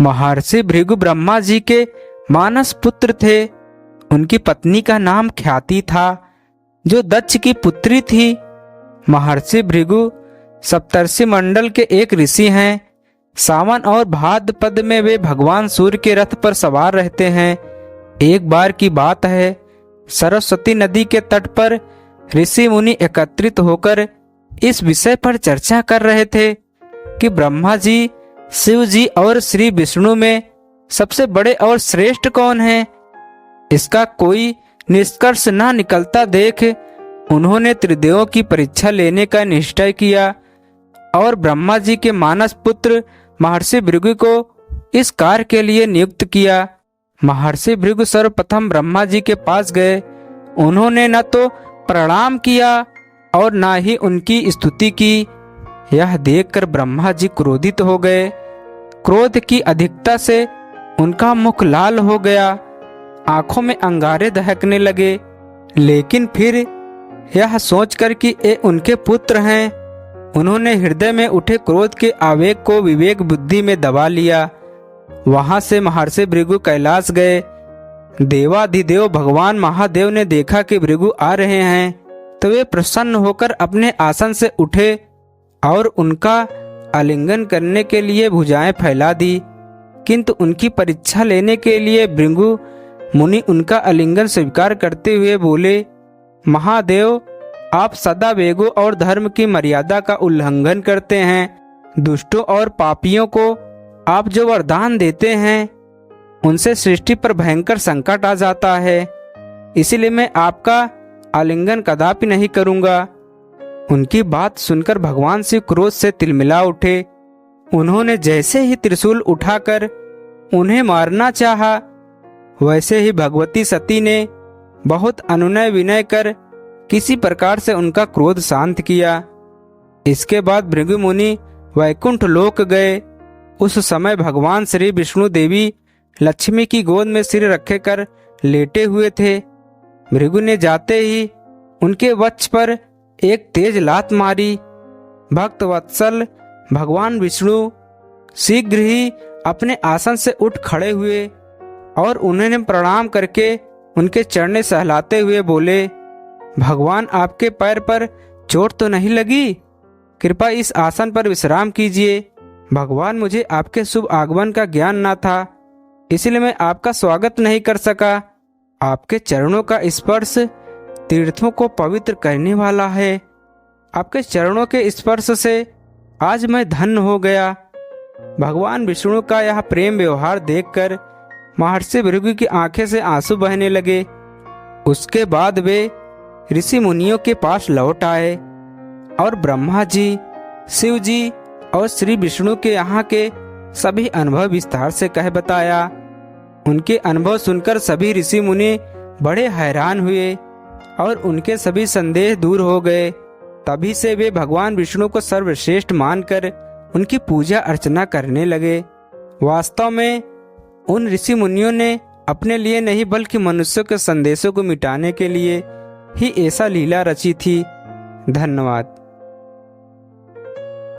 महर्षि भृगु ब्रह्मा जी के मानस पुत्र थे। उनकी पत्नी का नाम ख्याति था, जो दक्ष की पुत्री थी। महर्षि भृगु सप्तर्षि मंडल के एक ऋषि हैं। सावन और भाद्रपद में वे भगवान सूर्य के रथ पर सवार रहते हैं। एक बार की बात है, सरस्वती नदी के तट पर ऋषि मुनि एकत्रित होकर इस विषय पर चर्चा कर रहे थे कि ब्रह्मा जी, शिव जी और श्री विष्णु में सबसे बड़े और श्रेष्ठ कौन है। इसका कोई निष्कर्ष ना निकलता देख उन्होंने त्रिदेवों की परीक्षा लेने का निश्चय किया और ब्रह्मा जी के मानस पुत्र महर्षि भृगु को इस कार्य के लिए नियुक्त किया। महर्षि भृगु सर्वप्रथम ब्रह्मा जी के पास गए। उन्होंने न तो प्रणाम किया और न ही उनकी स्तुति की। यह देखकर ब्रह्मा जी क्रोधित हो गए। क्रोध की अधिकता से उनका मुख लाल हो गया, आंखों में अंगारे दहकने लगे। लेकिन फिर यह सोचकर कि ये उनके पुत्र हैं, उन्होंने हृदय में उठे क्रोध के आवेग को विवेक बुद्धि में दबा लिया। वहां से महर्षि भृगु कैलाश गए। देवाधिदेव भगवान महादेव ने देखा कि भृगु आ रहे हैं, तो वे प्रसन्न होकर अपने आसन से उठे और उनका आलिंगन करने के लिए भुजाएं फैला दी। किंतु उनकी परीक्षा लेने के लिए भृगु मुनि उनका आलिंगन स्वीकार करते हुए बोले, महादेव, आप सदा वेगों और धर्म की मर्यादा का उल्लंघन करते हैं। दुष्टों और पापियों को आप जो वरदान देते हैं, उनसे सृष्टि पर भयंकर संकट आ जाता है। इसलिए मैं आपका आलिंगन कदापि नहीं करूंगा। उनकी बात सुनकर भगवान शिव क्रोध से तिलमिला उठे। उन्होंने जैसे ही त्रिशूल उठाकर उन्हें मारना चाहा, वैसे ही भगवती सती ने बहुत अनुनय विनय कर किसी प्रकार से उनका क्रोध शांत किया। इसके बाद भृगु मुनि वैकुंठ लोक गए। उस समय भगवान श्री विष्णु देवी लक्ष्मी की गोद में सिर रखे कर लेटे हुए थे। भृगु ने जाते ही उनके वक्ष पर एक तेज लात मारी। भक्त वत्सल भगवान विष्णु शीघ्र ही अपने आसन से उठ खड़े हुए और उन्हें प्रणाम करके उनके चरणें सहलाते हुए बोले, भगवान, आपके पैर पर चोट तो नहीं लगी? कृपया इस आसन पर विश्राम कीजिए। भगवान, मुझे आपके शुभ आगमन का ज्ञान ना था, इसलिए मैं आपका स्वागत नहीं कर सका। आपके चरणों का स्पर्श तीर्थों को पवित्र करने वाला है। आपके चरणों के स्पर्श से आज मैं धन्य हो गया। भगवान विष्णु का यह प्रेम व्यवहार देखकर महर्षि भृगु की आंखें से आंसू बहने लगे। उसके बाद वे ऋषि मुनियों के पास लौट आए और ब्रह्मा जी, शिव जी और श्री विष्णु के यहाँ के सभी अनुभव विस्तार से कह बताया। उनके अनुभव सुनकर सभी ऋषि मुनि बड़े हैरान हुए और उनके सभी संदेह दूर हो गए। तभी से वे भगवान विष्णु को सर्वश्रेष्ठ मानकर उनकी पूजा अर्चना करने लगे। वास्तव में उन ऋषि मुनियों ने अपने लिए नहीं बल्कि मनुष्यों के संदेशों को मिटाने के लिए ही ऐसा लीला रची थी। धन्यवाद।